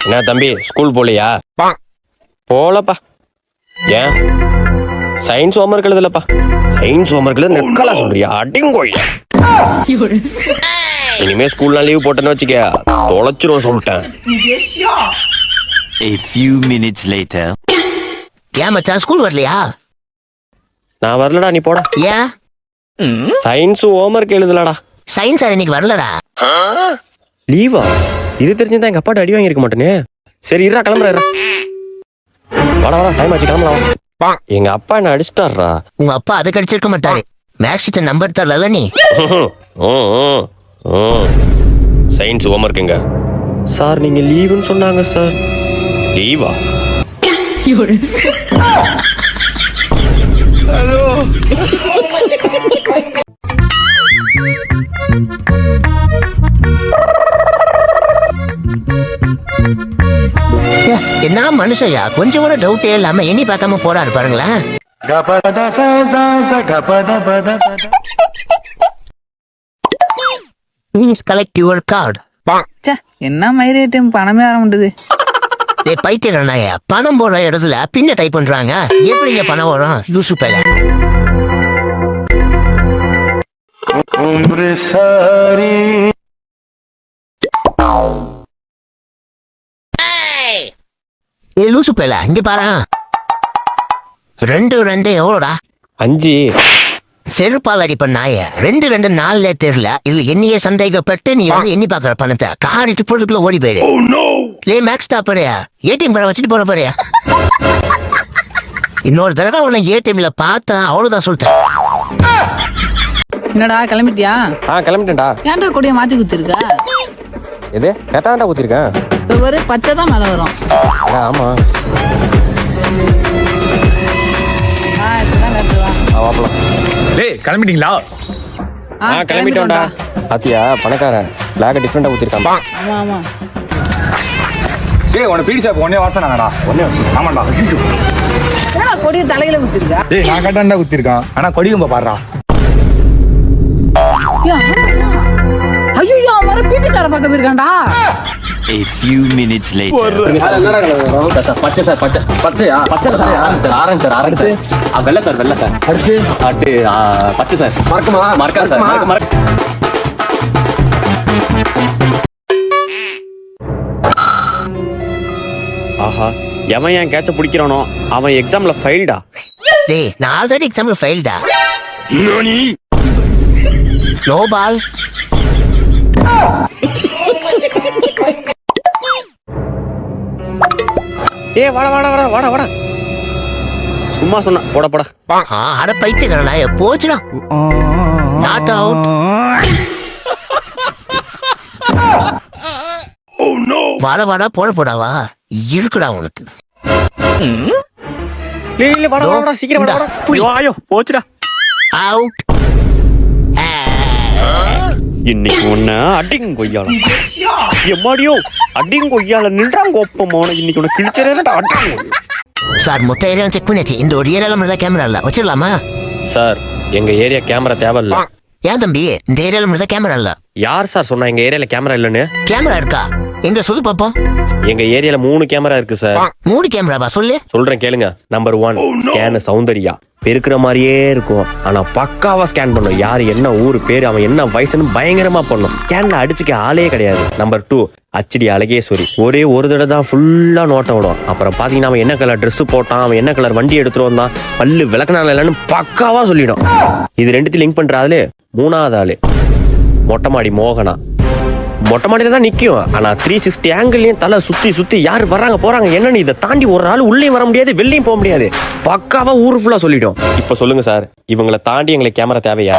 என்ன தம்பி ஸ்கூல் போலியா? போலப்பா. ஏன் சயின்ஸ் ஹோம்ஒர்க் எழுதலப்பா? சயின்ஸ் ஹோம்ஒர்க் எழுத நெக்கலா சொல்றியா? அடிங்கோய்யா. இனிமே ஸ்கூல்லாம் லீவ் போட்டேன்னு வச்சுக்க தொலைச்சிரும் சொல்லிட்டேன். A few minutes later. ஏன் மச்சான் ஸ்கூல் வரலையா? நான் வரலடா, நீ போடா. ஏன்? சயின்ஸ் ஹோம்ஒர்க் எழுதலடா. சயின்ஸ் சார் இன்னைக்கு வரலடா. லீவா? இது தெரிஞ்சுதான் எங்க அப்பாட்ட அடி வாங்கி இருக்க மாட்டேனே. சரி இருடா, கிளம்புறா. வாடா வாடா, டைம் ஆச்சு, கிளம்பலாம். எங்க அப்பா என்ன அடிச்சிட்டாரா? உங்க அப்பா அதை கடிச்சிருக்க மாட்டாரு. மேக்ஸ் டீச்சர் நம்பர் தரல நீ. சயின்ஸ் ஹோம்ஒர்க் எங்க? சார் நீங்க லீவுன்னு சொன்னாங்க சார். லீவா? ஹலோ. என்ன மனுஷயா, கொஞ்சம் கூட டவுட்டே இல்லாம எண்ணி பார்க்காம போறாரு பாருங்களேன். Please collect your card. என்ன மயிரேட்டும் பணமே வர முடியுது. பைத்தியக்காரனாயா, பணம் போடுற இடத்துல பின்ன டைப் பண்றாங்க. எப்படிங்க பணம் வரும்? யூசு பேல லூசு பேல இங்க பாரு. 2 2 எவ்வளோடா? 5. செருப்பால் அடி பண்ணாய 2 2 4 தெரியல. இது என்னையே சந்தேகப்பட்டு நீ வந்து எண்ணி பாக்குற பணத்தை காரிட்டு பொருளுக்குள்ள ஓடி போயிடு. மேக்ஸ் தான் போறியா? ஏடிஎம் கார்டை வச்சுட்டு போற போறியா? இன்னொரு தடவை உன்னை ஏடிஎம்ல பார்த்தா அவ்வளவுதான் சொல்லிட்டேன். என்னடா கிளம்பிட்டியா? கிளம்பிட்டேன்டா. ஏன்டா கொடியை மாத்தி குத்திருக்க? எது கேட்டாண்டா ஊத்திருக்கேன். ஒரு பச்சை தான் மேல வரும். ஆமா கிளம்பிட்டீங்களா? கிளம்பிட்டோம்டா. பாத்தியா பணக்காரன் பிளாக் டிஃபரெண்டா ஊத்திருக்கான். ஆமா ஆமா. டேய் உன பீடி சாப் ஒண்ணே வாசனாடா. ஒண்ணே வாசம். ஆமாடா. என்னடா கொடியை தலையில குத்திருக்க? டேய் நான் கட்டாண்டா குத்திருக்கான். ஆனா கொடி கும்ப பாறா. ஐயோ அவர பீடி சார பக்கம் இருக்கான்டா. A few minutes later. பச்சை சார் பச்சையா? பச்சை சார் ஆரஞ்சு சார். வெள்ளை சார். அடுத்து பச்சை சார். மறக்கா சார். ஆஹா, எவன் என் கேட்ச பிடிக்கிறானோ அவன் எக்ஸாம்ல ஃபெயில்டா. டேய் நான் ஆல்ரெடி எக்ஸாம்ல ஃபெயில்டா. No ball. வாடா. சும்மா சொன்னா போட. அட பைத்தியக்காரனா, போச்சுடா. Not out. வாடா போடாவா இருக்குடா உனக்கு. வாடா சீக்கிரம் வாடா. ஐயோ போச்சுடா. அவுட். இன்னைக்கு ஒண்ணு அடிங்க கொய்யால. எம்மாடியோ அடிங்க கொய்யால நின்றாங்க ஒப்பமான. இன்னைக்கு உனக்கு கிழிச்சறேன்டா. சார் மொத்த ஏரியா செக் பண்ணியாச்சு. இந்த ஒரு ஏரியால கேமரா இல்ல, வச்சிடலாமா? சார் எங்க ஏரியா கேமரா தேவையில்ல. ஏன் தம்பி இந்த ஏரியால கேமரா இல்ல? யார் சார் சொன்னா எங்க ஏரியால கேமரா இல்லன்னு? கேமரா இருக்கா? எங்க சொல்லு பாப்போம். எங்க ஏரியால 3 கேமரா இருக்கு சார். 3 கேமராவா? சொல்லு. சொல்றேன் கேளுங்க. Number 1 scan Soundarya. பெருக்கிற மாதிரியே இருக்கும், ஆனா பக்காவா ஸ்கேன் பண்ணும். யாரு என்ன ஊரு பேரு அவன் என்ன வயசுன்னு பயங்கரமா பண்ணும். ஸ்கேன்ல அடிச்சுக்க ஆளே கிடையாது. Number 2 HD Azhageswari. ஒரே ஒரு தடவை தான் ஃபுல்லா நோட்டம் விடும். அப்புறம் பாத்தீங்கன்னா அவன் என்ன கலர் ட்ரெஸ் போட்டான், அவன் என்ன கலர் வண்டி எடுத்துட்டு வந்தான், பல்லு விளக்குனால இல்லைன்னு பக்காவா சொல்லிடும். இது 2த்தையும் லிங்க் பண்ற ஆளு 3வது ஆளு மொட்டை மாடி மோகனா. மொட்டை மாடியில தான் நிக்கும், ஆனா 360 ஆங்கிள்லயும் தலை சுத்தி யாரு வர்றாங்க போறாங்க என்னன்னு இதை தாண்டி ஒரு ஆள் உள்ளேயும் வர முடியாது வெளியும் போக முடியாது. பக்காவா ஊரு ஃபுல்லா சொல்லிடும். இப்ப சொல்லுங்க சார், இவங்களை தாண்டி எங்களுக்கு கேமரா தேவையா?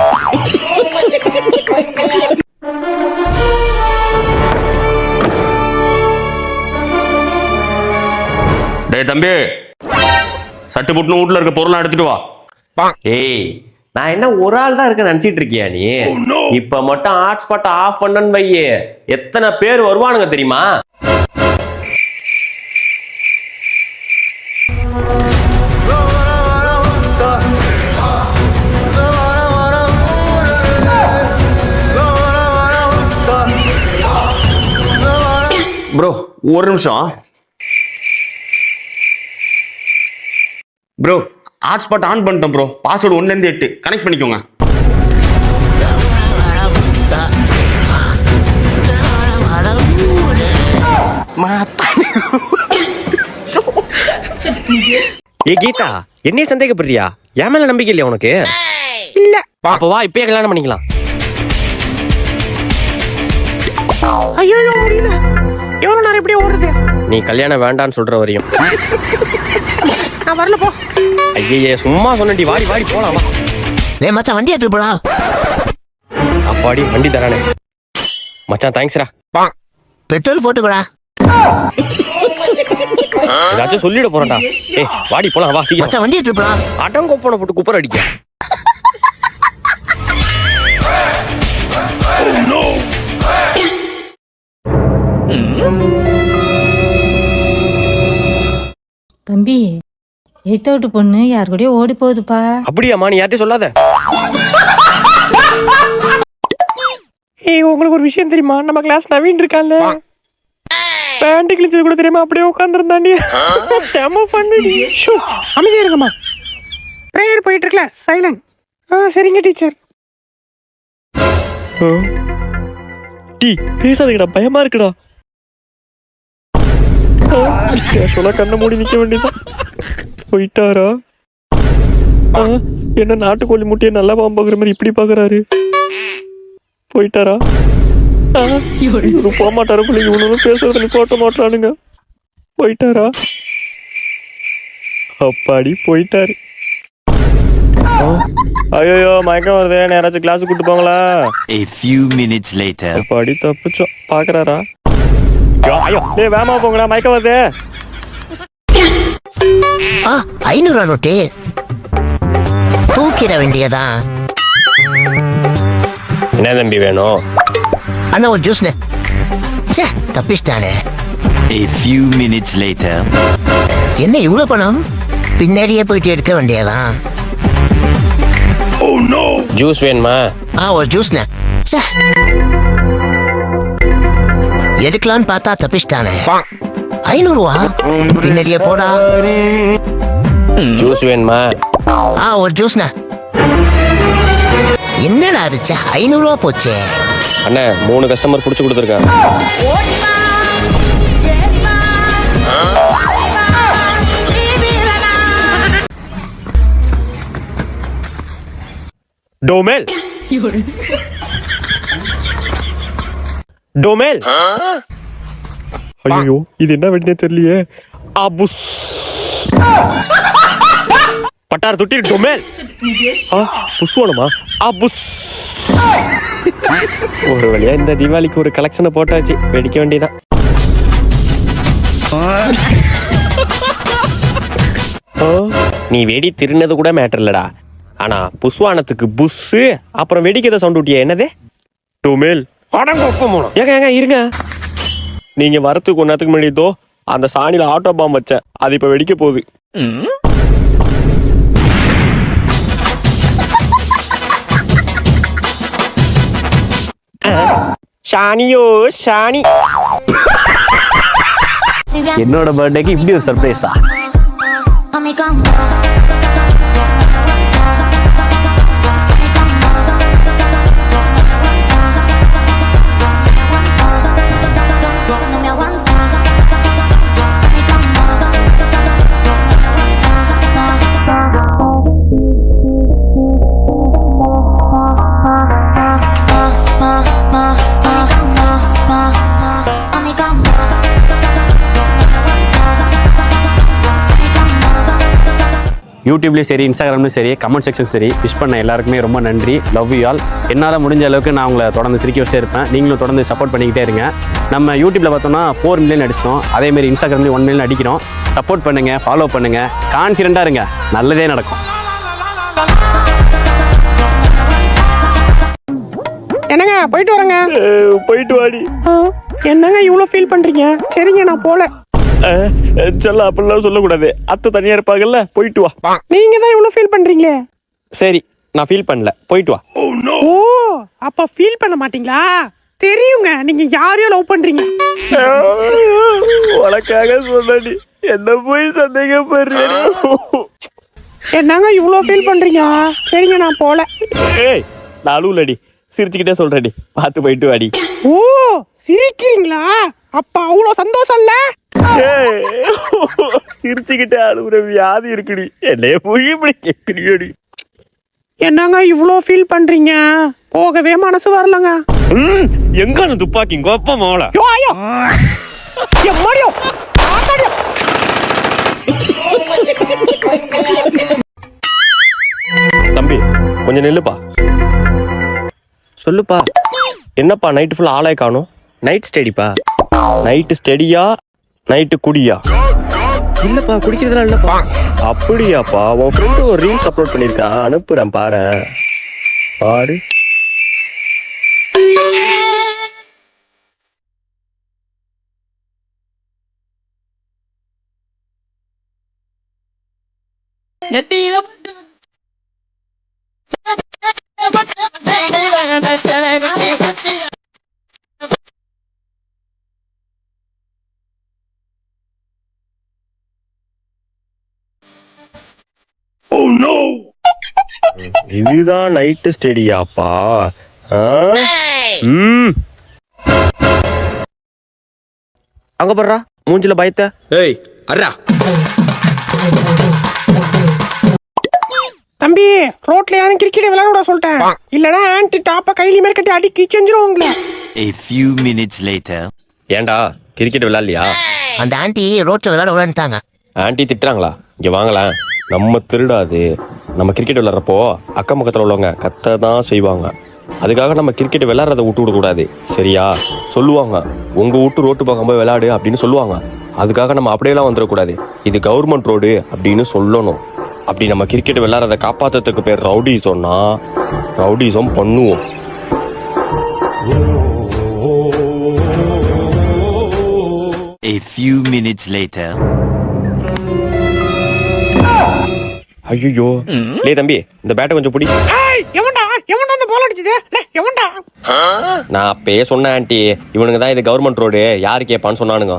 டேய் தம்பி, சட்டு புட்டுன்னு வீட்டுல இருக்க பொருளை எடுத்துட்டு வா. ஏய் நான் என்ன ஒரு ஆள் தான் இருக்க நினைச்சிட்டு இருக்கியா நீ? இப்ப மட்டும் ஹாட்ஸ்பாட் ஆஃப் பண்ணன்னு வையே, எத்தனை பேர் வருவானுங்க தெரியுமா? ப்ரோ ஒரு நிமிஷம் ப்ரோ. ஹாட்ஸ்பாட் ஆன் பண்ணிட்டேன் ப்ரோ. பாஸ்வேர்டு 1 ல இருந்து 8 கனெக்ட் பண்ணிக்கோங்க. ஏ கீதா, என்னைய சந்தேகப்படுறியா? என் மேல நம்பிக்கை இல்லையா உனக்கு? இல்ல. அப்ப வா, இப்பயே கல்யாணம் பண்ணிக்கலாம். ஐயோ முடியல. எவ்வளவு நேரம் இப்படியே ஓடுறது? நீ கல்யாணம் வேண்டான்னு சொல்ற வரையும் நான் வரல போ. ஐயே சும்மா சொன்னடி, வாடி வாடி போலாம் வா. டேய் மச்சான் வண்டி எடுத்து போடா. அப்பாடி வண்டி தரானே மச்சான், தேங்க்ஸ்ரா. பெட்ரோல் போட்டுக்கோடா. ஏதாச்சும் சொல்லிட போறேன்டா. ஏய் வாடி போலாம் வா சீக்கிரம். மச்சான் வண்டி எடுத்து போடா. அடங்கொப்பனை போட்டு குப்பர் அடிக்க. தம்பி, எய்த்த விட்டு பொண்ணு யார் கூடயோ ஓடி போகுதுப்பா. அப்படியாம்மா? நீ யார்கிட்டயும் சொல்லாத. ஏய் உங்களுக்கு ஒரு விஷயம் தெரியுமா? நம்ம கிளாஸ் நவீன் இருக்கான்ல, பேண்ட் கிழிச்சது கூட தெரியாம அப்படியே உட்காந்துருந்தாண்டி. செம பண்ணுடி. அமைதியா இருங்கம்மா, பிரேயர் போயிட்டு இருக்கல, சைலண்ட். சரிங்க டீச்சர். டீ பேசாதீங்கடா, பயமா இருக்குடா. சொல்ல கண்ணை மூடி நிக்க வேண்டியதான். போயிட்டாரா? என்ன நாட்டுக்கோழி முட்டையை நல்லா பாம்புகிற மாதிரி இப்படி பாக்குறாரு. போயிட்டாரா? போக மாட்டாரு பிள்ளைங்க. இவனும் பேசுறது போட்ட மாட்டானுங்க. போயிட்டாரா? அப்பாடி போயிட்டாரு. ஐயோ மயக்கம் வருது, யாராச்சும் கிளாஸ் கூட்டு போங்களா? A few minutes later. அப்பாடி தப்பிச்சோம். பாக்குறாரா? ஐயோ டேய் வேமா போங்கடா, மயக்கம் வருது. 500 நோட்டு தூக்கிட வேண்டியதான். என்ன தம்பி வேணும்? அண்ணா ஒரு ஜூஸ்னு. சே தப்பிச்சிட்டானே. A few minutes later. என்ன இவ்வளவு பணம்? பின்னாடியே போயிட்டு எடுக்க வேண்டியதான். ஜூஸ் வேணுமா? ஒரு ஜூஸ்னு. சே எடுக்கலான்னு பார்த்தா தப்பிச்சிட்டானே. 500 ரூபா பின்னாடியே போடா. ஜூஸ் வேணுமா? ஒரு ஜூஸ்ண்ணா. என்னடா ஆச்சு? 500 ரூபா போச்சே. அண்ணே 3 கஸ்டமர் புடிச்சு கொடுத்துருக்காங்க. டோமெல் டோமெல். ஐயோ இது என்ன வெடினே தெரியலையே. அபுஸ் பட்டார் தொட்டி டொமேல். புஷ்வானமா? அபுஸ். ஒரு வழியா இந்த தீபாவளிக்கு ஒரு கலெக்ஷனை போட்டாச்சு, வெடிக்க வேண்டியதான். நீ வெடி திருநது கூட மேட்டர் இல்லடா, ஆனா புஷ்வானத்துக்கு புஷ்ஷு அப்புறம் வெடிக்கத சவுண்ட் விட்டியா? என்னது டொமேல்? ஏங்க ஏங்க இருங்க, நீங்க வரத்துக்கு ஒன்னத்துக்கு முன்னாடிதோ அந்த சாணியில ஆட்டோ பாம் வச்சேன், அது இப்ப வெடிக்க போகுது. ஷானியோ ஷானி. என்னோட பர்த்டேக்கு இப்படி ஒரு சர்ப்ரைஸா? யூடியூப்லேயும் சரி, இன்ஸ்டாகிராம்லையும் சரி, கமெண்ட் செக்ஷன் சரி, விஷ் பண்ண எல்லாருக்குமே ரொம்ப நன்றி. Love you all. என்னால் முடிஞ்ச அளவுக்கு நான் உங்களை தொடர்ந்து சிரிக்க வச்சுட்டே இருப்பேன். நீங்களும் தொடர்ந்து சப்போர்ட் பண்ணிக்கிட்டே இருங்க. நம்ம யூடியூப்பில் பார்த்தோம்னா 4 மில்லியன் அடிச்சிட்டோம். அதேமாரி இன்ஸ்டாகிராம்லேயும் 1 மில்லியன் அடிக்கிறோம். சப்போர்ட் பண்ணுங்கள், ஃபாலோ பண்ணுங்கள், கான்ஃபிடென்ட்டாக இருங்க, நல்லதே நடக்கும். என்னங்க போயிட்டு வரேங்க. போயிட்டு வாடி. என்னங்க இவ்வளவு ஃபீல் பண்றீங்க? சரிங்க நான் போல. சொல்ல அப்படிலாம் சொல்லக்கூடாது, அத்தை தனியா இருப்பாங்கல்ல, போயிட்டு வா. நீங்க தான் இவ்வளவு ஃபீல் பண்றீங்களே. சரி நான் ஃபீல் பண்ணல, போயிட்டு வா. ஓ அப்ப ஃபீல் பண்ண மாட்டீங்களா? தெரியுங்க நீங்க யாரையும் லவ் பண்றீங்க. உனக்காக சொன்னடி என்ன போய் சந்தேகப்படுறேன். என்னங்க இவ்வளோ ஃபீல் பண்றீங்க? சரிங்க நான் போல. ஏய் நான் அழுவுலடி, சிரிச்சுக்கிட்டே சொல்றேடி, பார்த்து போயிட்டு வாடி. ஓ சிரிக்கிறீங்களா? அப்ப அவ்வளோ சந்தோஷம் இல்ல? சிரிச்சுக்கிட்டே அழுகுற வியாதி இருக்குடி, என்னைய போய் இப்படி கேட்குறியோடி. என்னங்க இவ்வளோ ஃபீல் பண்றீங்க? போகவே மனசு வரலங்க. எங்க அந்த துப்பாக்கி கோப்ப மோள. யோ ஐயோ எம்மாடியோ ஆத்தாடியோ. தம்பி கொஞ்சம் நில்லுப்பா. சொல்லுப்பா. என்னப்பா நைட்டு ஃபுல்லா ஆளே காணும்? நைட் ஸ்டடிப்பா. நைட்டு ஸ்டடியா நைட்டு குடியா? இல்லப்பா குடிக்கிறதுலாம் இல்லப்பா. அப்படியாப்பா? உன் ஃப்ரெண்டு ஒரு ரீல்ஸ் அப்லோட் பண்ணிருக்கான், அனுப்புறேன் பாரு. பாரு. இதுதான் நைட்டு ஸ்டடியாப்பா? அங்க போடுறா மூஞ்சில பயத்த. ஏய் அர்ரா. தம்பி ரோட்ல யாரும் கிரிக்கெட் விளையாட விட சொல்லிட்டேன். இல்லனா ஆன்டி டாப்ப கையில மேல கட்டி அடி கிச்சஞ்சிரும் உங்களை. A few minutes later. ஏன்டா கிரிக்கெட் விளையாடலையா? அந்த ஆண்டி ரோட்ல விளையாட விளையாண்டுட்டாங்க. ஆன்ட்டி திட்டுறாங்களா? இங்க வாங்கலாம், நம்ம திருடாது. நம்ம கிரிக்கெட் விளையாடுறப்போ அக்கம் பக்கத்தில் உள்ளவங்க கத்த தான் செய்வாங்க. அதுக்காக நம்ம கிரிக்கெட் விளையாடுறத விட்டு விடக்கூடாது, சரியா? சொல்லுவாங்க உங்க வீட்டு ரோட்டு பக்கம் போய் விளையாடு அப்படின்னு சொல்லுவாங்க. அதுக்காக நம்ம அப்படியெல்லாம் வந்துடக்கூடாது. இது கவர்மெண்ட் ரோடு அப்படின்னு சொல்லணும். அப்படி நம்ம கிரிக்கெட் விளையாடுறத காப்பாற்றுறதுக்கு பேர் ரவுடிசம்னா ரவுடிசம் பண்ணுவோம். A few minutes later. ஐயோ லே தம்பி, இந்த பேட்டை கொஞ்சம் பிடி. ஏய் எவன்டா எவன்டா அந்த பால் அடிச்சது? லே எவன்டா? நான் அப்பயே சொன்னேன் ஆன்ட்டி, இவனுங்க தான் இது கவர்மெண்ட் ரோடு, யாரு கேட்பான்னு சொன்னானுங்க.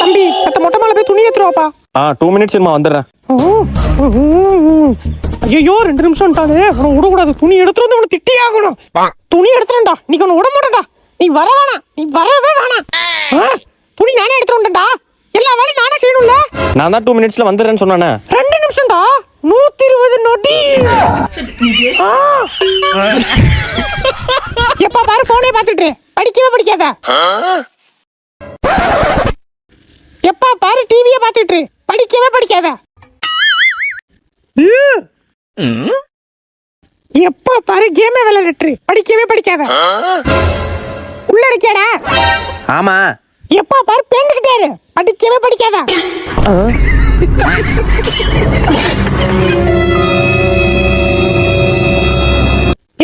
தம்பி சத்த மொட்டை மேல போய் துணி ஏத்துறவாப்பா. 2 மினிட்ஸ் வந்துடுறேன். ஐயோ 2 நிமிஷம்ட்டானே, அவனை விடக்கூடாது. துணி எடுத்துட்டு வந்து அவனை திட்டி ஆகணும். துணி எடுத்துறேன்டா, நீ அவனை விட மாட்டேன்டா. நீ வர வேணாம், நீ வரவே வேணாம். துணி நானே எடுத்துட்டு வந்துட்டேன்டா. எல்லா வேலையும் நானே செய்யணும்ல. நான் தான் 2 மினிட்ஸ்ல வந்துடுறேன்னு சொன்னானே. 2 நிமிஷம்டா, 120 நொடி. எப்பா பாரு போனே பாத்துட்டு படிக்கவே படிக்காத. எப்பா பாரு டிவியே பாத்துட்டு படிக்கவே படிக்காத. எப்பா பாரு கேமே விளையாடிட்டு படிக்கவே படிக்காத. உள்ள இருக்கியாடா? ஆமா. எப்பா பாரு பேண்டுகிட்டே இரு, படிக்கவே படிக்காத.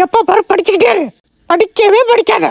எப்பா பாரு படிச்சுக்கிட்டே இரு, படிக்கவே படிக்காத.